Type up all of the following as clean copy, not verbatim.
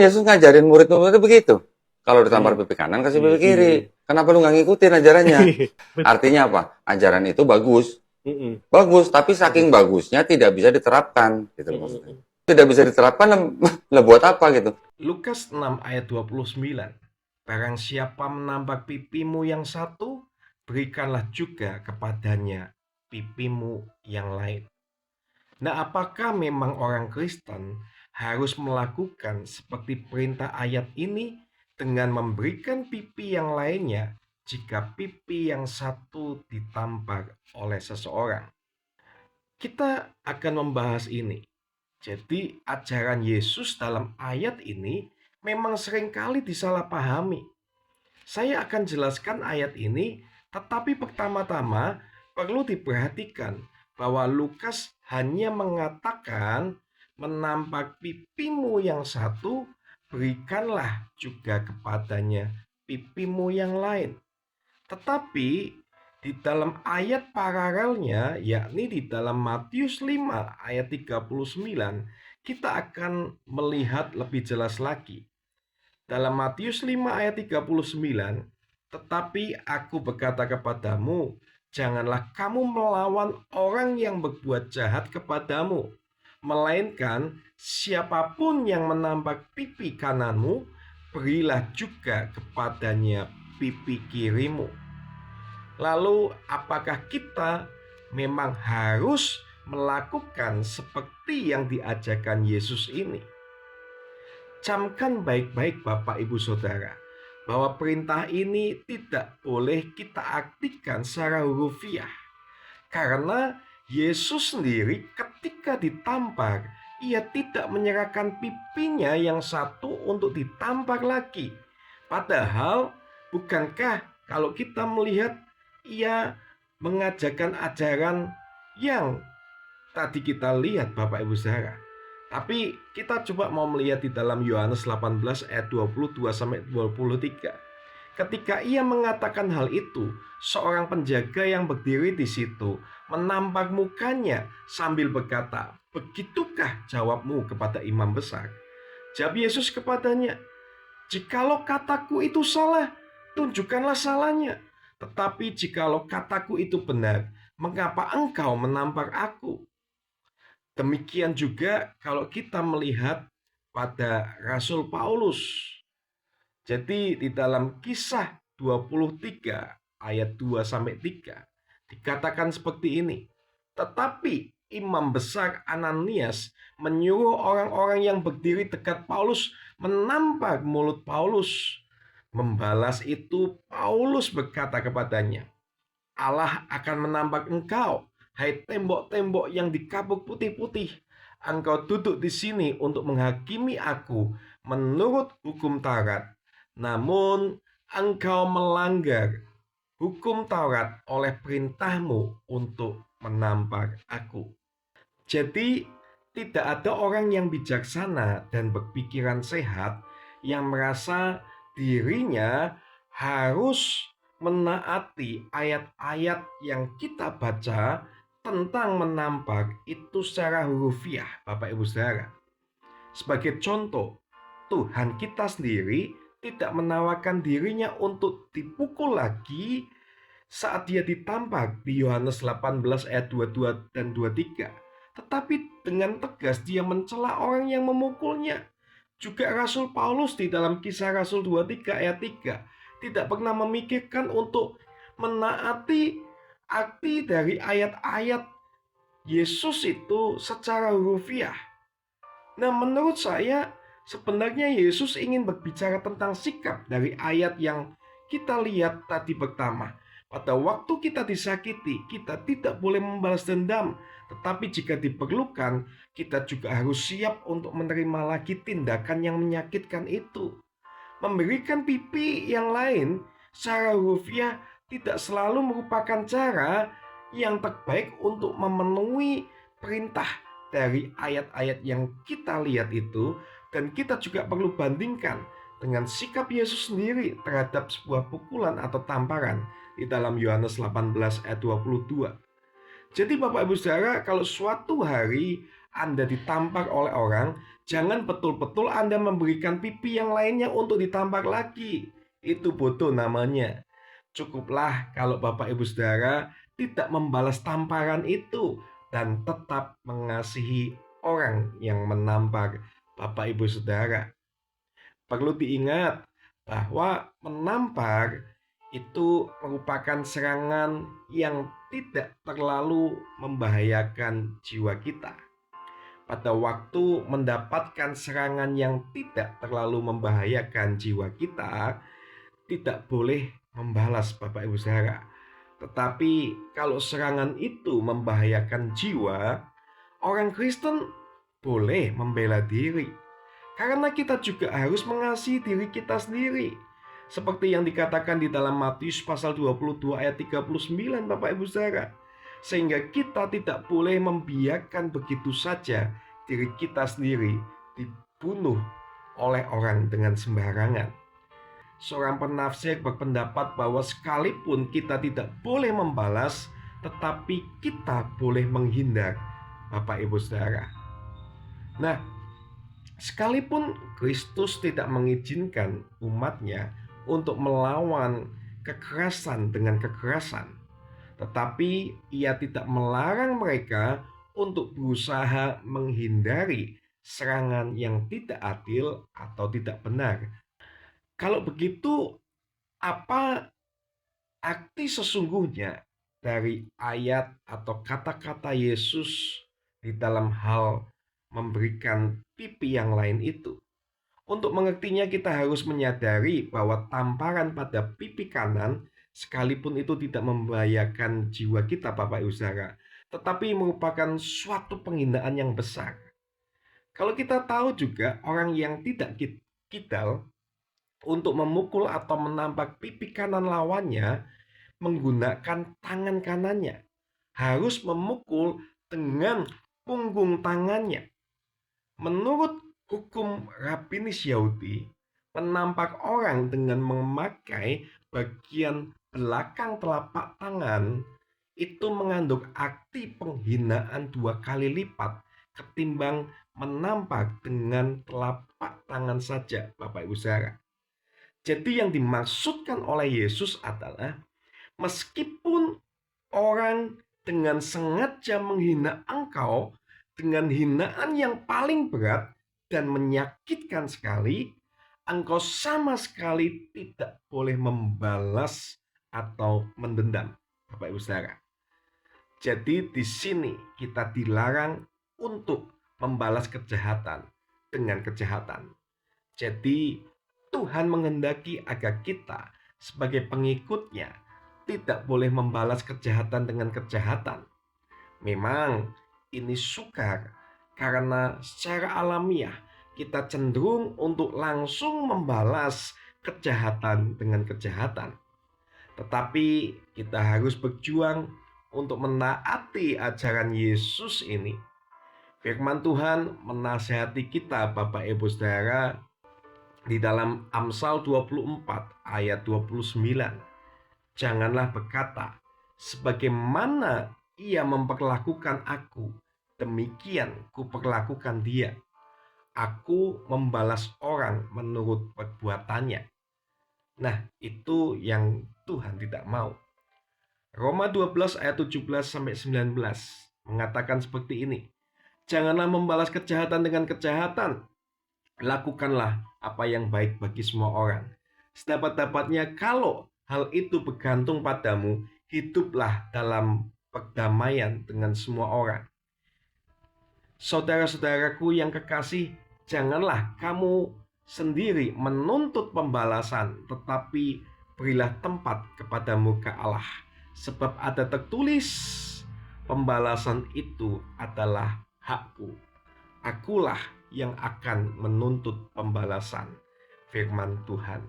Yesus ngajarin murid-muridnya begitu. Kalau ditampar Iya. pipi kanan, kasih Iya, pipi kiri. iya. Kenapa lu nggak ngikutin ajarannya? Betul. Artinya apa? Ajaran itu bagus. Mm-mm. Bagus, tapi saking Bagus. bagusnya tidak bisa diterapkan. Gitu loh maksudnya. Mm-mm. Tidak bisa diterapkan, lah buat apa gitu? Lukas 6 ayat 29. Barang siapa menambah pipimu yang satu, berikanlah juga kepadanya pipimu yang lain. Nah, apakah memang orang Kristen harus melakukan seperti perintah ayat ini dengan memberikan pipi yang lainnya jika pipi yang satu ditampar oleh seseorang? Kita akan membahas ini. Jadi, ajaran Yesus dalam ayat ini memang seringkali disalahpahami. Saya akan jelaskan ayat ini, tetapi pertama-tama perlu diperhatikan bahwa Lukas hanya mengatakan menampak pipimu yang satu, berikanlah juga kepadanya pipimu yang lain. Tetapi di dalam ayat paralelnya, yakni di dalam Matius 5 ayat 39, kita akan melihat lebih jelas lagi. Dalam Matius 5 ayat 39, tetapi aku berkata kepadamu, janganlah kamu melawan orang yang berbuat jahat kepadamu, melainkan siapapun yang menampak pipi kananmu, berilah juga kepadanya pipi kirimu. Lalu apakah kita memang harus melakukan seperti yang diajarkan Yesus ini? Camkan baik-baik Bapak Ibu Saudara, bahwa perintah ini tidak boleh kita artikan secara hurufiah. Karena Yesus sendiri ketika ditampar, ia tidak menyerahkan pipinya yang satu untuk ditampar lagi. Padahal bukankah kalau kita melihat ia mengajarkan ajaran yang tadi kita lihat Bapak Ibu Saudara. Tapi kita coba mau melihat di dalam Yohanes 18 ayat 22 sampai 23. Ketika ia mengatakan hal itu, seorang penjaga yang berdiri di situ menampar mukanya sambil berkata, "Begitukah jawabmu kepada imam besar?" Jawab Yesus kepadanya, "Jikalau kataku itu salah, tunjukkanlah salahnya. Tetapi jikalau kataku itu benar, mengapa engkau menampar aku?" Demikian juga kalau kita melihat pada Rasul Paulus. Jadi di dalam Kisah 23 ayat 2 sampai 3 dikatakan seperti ini. Tetapi imam besar Ananias menyuruh orang-orang yang berdiri dekat Paulus menampar mulut Paulus. Membalas itu Paulus berkata kepadanya, "Allah akan menambah engkau, hai tembok-tembok yang dikapuk putih-putih. Engkau duduk di sini untuk menghakimi aku menurut hukum Taurat. Namun engkau melanggar hukum Taurat oleh perintahmu untuk menampar aku." Jadi tidak ada orang yang bijaksana dan berpikiran sehat yang merasa dirinya harus menaati ayat-ayat yang kita baca tentang menampar itu secara hurufiah, Bapak Ibu Saudara. Sebagai contoh, Tuhan kita sendiri tidak menawarkan dirinya untuk dipukul lagi saat dia ditampar di Yohanes 18 ayat 22 dan 23. Tetapi dengan tegas dia mencela orang yang memukulnya. Juga Rasul Paulus di dalam Kisah Rasul 23 ayat 3 tidak pernah memikirkan untuk menaati arti dari ayat-ayat Yesus itu secara hurufiah. Nah, menurut saya sebenarnya Yesus ingin berbicara tentang sikap dari ayat yang kita lihat tadi pertama. Pada waktu kita disakiti, kita tidak boleh membalas dendam. Tetapi jika diperlukan, kita juga harus siap untuk menerima lagi tindakan yang menyakitkan itu. Memberikan pipi yang lain secara hurufiah tidak selalu merupakan cara yang terbaik untuk memenuhi perintah dari ayat-ayat yang kita lihat itu. Dan kita juga perlu bandingkan dengan sikap Yesus sendiri terhadap sebuah pukulan atau tamparan di dalam Yohanes 18 ayat 22. Jadi Bapak Ibu Saudara, kalau suatu hari Anda ditampar oleh orang, Jangan betul-betul Anda memberikan pipi yang lainnya untuk ditampar lagi. Itu bodoh namanya. Cukuplah kalau Bapak Ibu Saudara tidak membalas tamparan itu dan tetap mengasihi orang yang menampar Bapak Ibu Saudara. Perlu diingat bahwa menampar itu merupakan serangan yang tidak terlalu membahayakan jiwa kita. Pada waktu mendapatkan serangan yang tidak terlalu membahayakan jiwa kita, tidak boleh membalas Bapak Ibu Saudara. Tetapi kalau serangan itu membahayakan jiwa, orang Kristen boleh membela diri. Karena kita juga harus mengasihi diri kita sendiri. Seperti yang dikatakan di dalam Matius pasal 22 ayat 39 Bapak Ibu Saudara. Sehingga kita tidak boleh membiarkan begitu saja diri kita sendiri dibunuh oleh orang dengan sembarangan. Seorang penafsir berpendapat bahwa sekalipun kita tidak boleh membalas, tetapi kita boleh menghindar Bapak Ibu Saudara. Nah, sekalipun Kristus tidak mengizinkan umatnya untuk melawan kekerasan dengan kekerasan, tetapi ia tidak melarang mereka untuk berusaha menghindari serangan yang tidak adil atau tidak benar. Kalau begitu, apa arti sesungguhnya dari ayat atau kata-kata Yesus di dalam hal memberikan pipi yang lain itu? Untuk mengertinya kita harus menyadari bahwa tamparan pada pipi kanan sekalipun itu tidak membahayakan jiwa kita Bapak Ibu Saudara, tetapi merupakan suatu penghinaan yang besar. Kalau kita tahu juga orang yang tidak kidal untuk memukul atau menampak pipi kanan lawannya menggunakan tangan kanannya, harus memukul dengan punggung tangannya. Menurut hukum rabbinis Yahudi, menampak orang dengan memakai bagian belakang telapak tangan itu mengandung arti penghinaan 2 kali lipat ketimbang menampak dengan telapak tangan saja, Bapak Ibu Saudara. Jadi yang dimaksudkan oleh Yesus adalah meskipun orang dengan sengaja menghina engkau dengan hinaan yang paling berat dan menyakitkan sekali, engkau sama sekali tidak boleh membalas atau mendendam, Bapak Ibu Saudara. Jadi di sini kita dilarang untuk membalas kejahatan dengan kejahatan. Jadi Tuhan menghendaki agar kita sebagai pengikutnya tidak boleh membalas kejahatan dengan kejahatan. Memang ini sukar karena secara alamiah kita cenderung untuk langsung membalas kejahatan dengan kejahatan. Tetapi kita harus berjuang untuk menaati ajaran Yesus ini. Firman Tuhan menasihati kita Bapak Ibu Saudara di dalam Amsal 24 ayat 29. Janganlah berkata, sebagaimana ia memperlakukan aku, demikian kuperlakukan dia. Aku membalas orang menurut perbuatannya. Nah, itu yang Tuhan tidak mau. Roma 12 ayat 17 sampai 19 mengatakan seperti ini. Janganlah membalas kejahatan dengan kejahatan. Lakukanlah apa yang baik bagi semua orang. Sedapat-dapatnya kalau hal itu bergantung padamu, hiduplah dalam perdamaian dengan semua orang. Saudara-saudaraku yang kekasih, janganlah kamu sendiri menuntut pembalasan, tetapi berilah tempat kepada muka Allah. Sebab ada tertulis, pembalasan itu adalah hakku. Akulah yang akan menuntut pembalasan, firman Tuhan.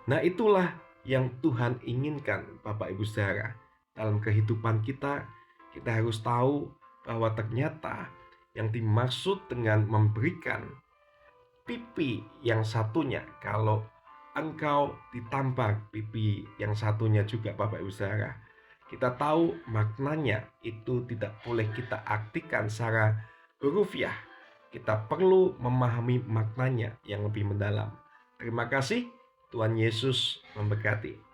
Nah, itulah yang Tuhan inginkan Bapak Ibu Saudara. Dalam kehidupan kita harus tahu bahwa ternyata yang dimaksud dengan memberikan pipi yang satunya, kalau engkau ditampar pipi yang satunya juga Bapak Ibu Saudara, kita tahu maknanya itu tidak boleh kita artikan secara hurufiah. kita perlu memahami maknanya yang lebih mendalam. Terima kasih, Tuhan Yesus memberkati.